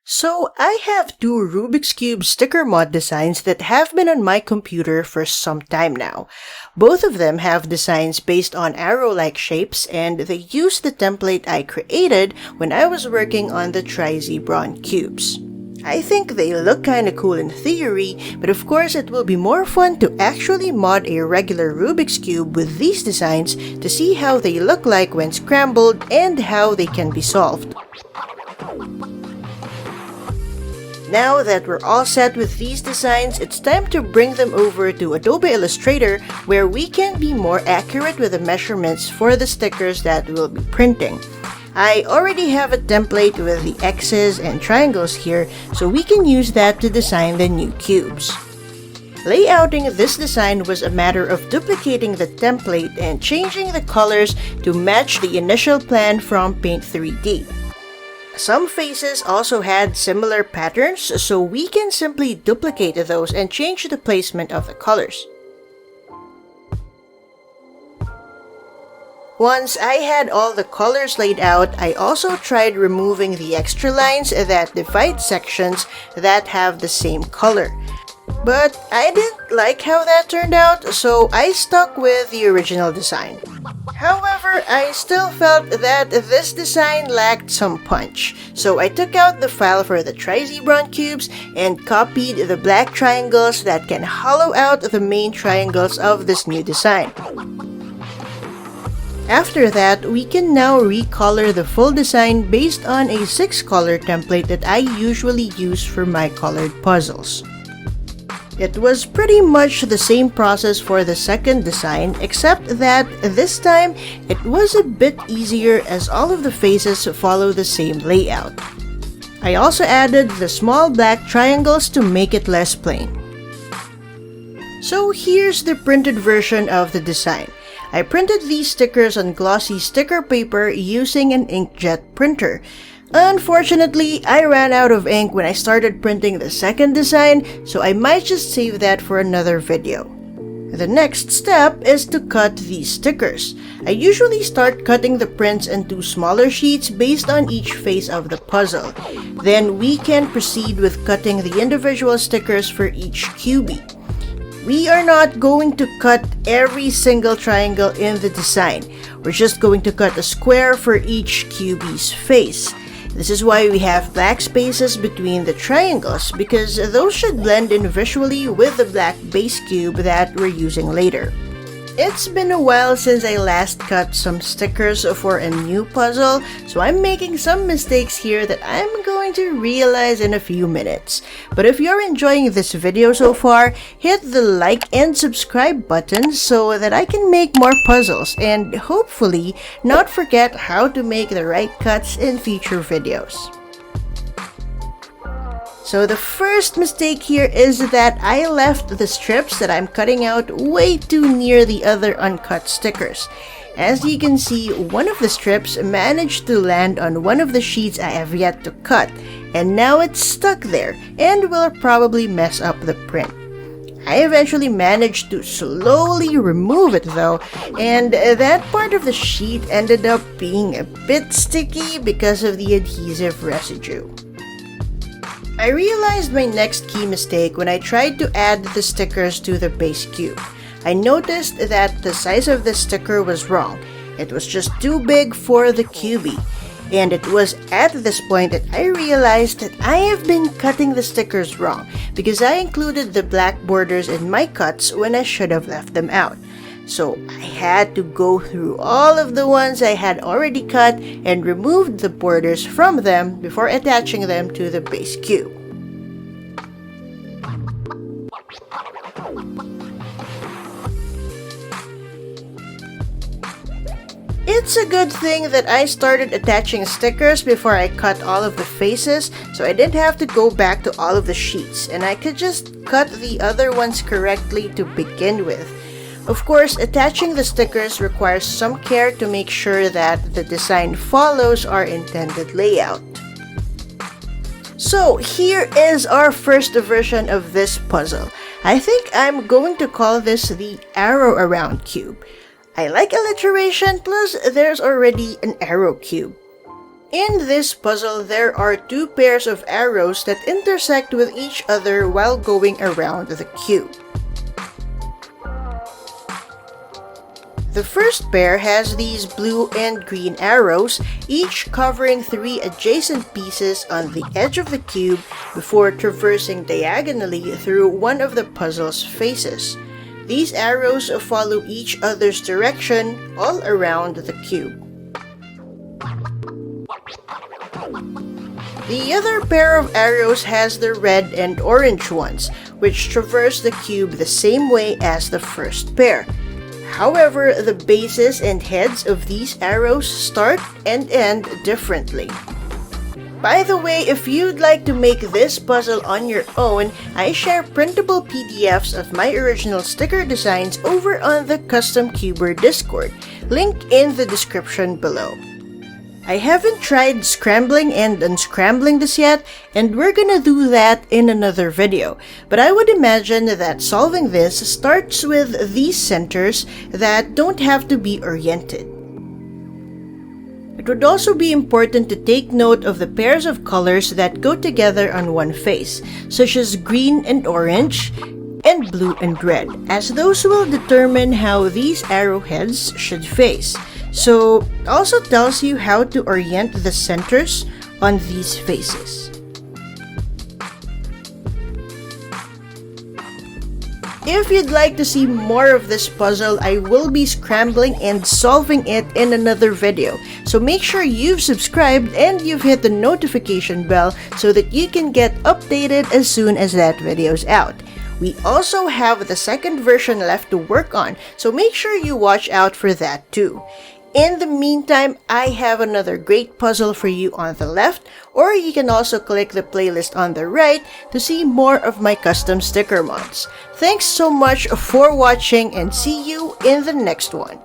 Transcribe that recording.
So I have two Rubik's Cube sticker mod designs that have been on my computer for some time now. Both of them have designs based on arrow-like shapes, and they use the template I created when I was working on the twisty cubes. I think they look kinda cool in theory, but of course it will be more fun to actually mod a regular Rubik's Cube with these designs to see how they look like when scrambled and how they can be solved. Now that we're all set with these designs, it's time to bring them over to Adobe Illustrator where we can be more accurate with the measurements for the stickers that we'll be printing. I already have a template with the X's and triangles here, so we can use that to design the new cubes. Layouting this design was a matter of duplicating the template and changing the colors to match the initial plan from Paint 3D. Some faces also had similar patterns, so we can simply duplicate those and change the placement of the colors. Once I had all the colors laid out, I also tried removing the extra lines that divide sections that have the same color. But I didn't like how that turned out, so I stuck with the original design. However, I still felt that this design lacked some punch, so I took out the file for the twisty cubes and copied the black triangles that can hollow out the main triangles of this new design. After that, we can now recolor the full design based on a 6-color template that I usually use for my colored puzzles. It was pretty much the same process for the second design, except that this time it was a bit easier as all of the faces follow the same layout. I also added the small black triangles to make it less plain. So here's the printed version of the design. I printed these stickers on glossy sticker paper using an inkjet printer. Unfortunately, I ran out of ink when I started printing the second design, so I might just save that for another video. The next step is to cut these stickers. I usually start cutting the prints into smaller sheets based on each face of the puzzle. Then we can proceed with cutting the individual stickers for each cubie. We are not going to cut every single triangle in the design. We're just going to cut a square for each cubie's face. This is why we have black spaces between the triangles, because those should blend in visually with the black base cube that we're using later. It's been a while since I last cut some stickers for a new puzzle, so I'm making some mistakes here that I'm going to realize in a few minutes. But if you're enjoying this video so far, hit the like and subscribe button so that I can make more puzzles and hopefully not forget how to make the right cuts in future videos. So the first mistake here is that I left the strips that I'm cutting out way too near the other uncut stickers. As you can see, one of the strips managed to land on one of the sheets I have yet to cut, and now it's stuck there and will probably mess up the print. I eventually managed to slowly remove it though, and that part of the sheet ended up being a bit sticky because of the adhesive residue. I realized my next key mistake when I tried to add the stickers to the base cube. I noticed that the size of the sticker was wrong. It was just too big for the cubie. And it was at this point that I realized that I have been cutting the stickers wrong because I included the black borders in my cuts when I should have left them out. So I had to go through all of the ones I had already cut and removed the borders from them before attaching them to the base cube. It's a good thing that I started attaching stickers before I cut all of the faces, so I didn't have to go back to all of the sheets, and I could just cut the other ones correctly to begin with. Of course, attaching the stickers requires some care to make sure that the design follows our intended layout. So here is our first version of this puzzle. I think I'm going to call this the arrow around cube. I like alliteration, plus there's already an arrow cube. In this puzzle, there are two pairs of arrows that intersect with each other while going around the cube. The first pair has these blue and green arrows, each covering 3 adjacent pieces on the edge of the cube before traversing diagonally through one of the puzzle's faces. These arrows follow each other's direction all around the cube. The other pair of arrows has the red and orange ones, which traverse the cube the same way as the first pair. However, the bases and heads of these arrows start and end differently. By the way, if you'd like to make this puzzle on your own, I share printable PDFs of my original sticker designs over on the Custom Cuber Discord, link in the description below. I haven't tried scrambling and unscrambling this yet, and we're gonna do that in another video, but I would imagine that solving this starts with these centers that don't have to be oriented. It would also be important to take note of the pairs of colors that go together on one face, such as green and orange, and blue and red, as those will determine how these arrowheads should face. So, it also tells you how to orient the centers on these faces. If you'd like to see more of this puzzle, I will be scrambling and solving it in another video. So make sure you've subscribed and you've hit the notification bell so that you can get updated as soon as that video's out. We also have the second version left to work on, so make sure you watch out for that too. In the meantime, I have another great puzzle for you on the left, or you can also click the playlist on the right to see more of my custom sticker mods. Thanks so much for watching and see you in the next one.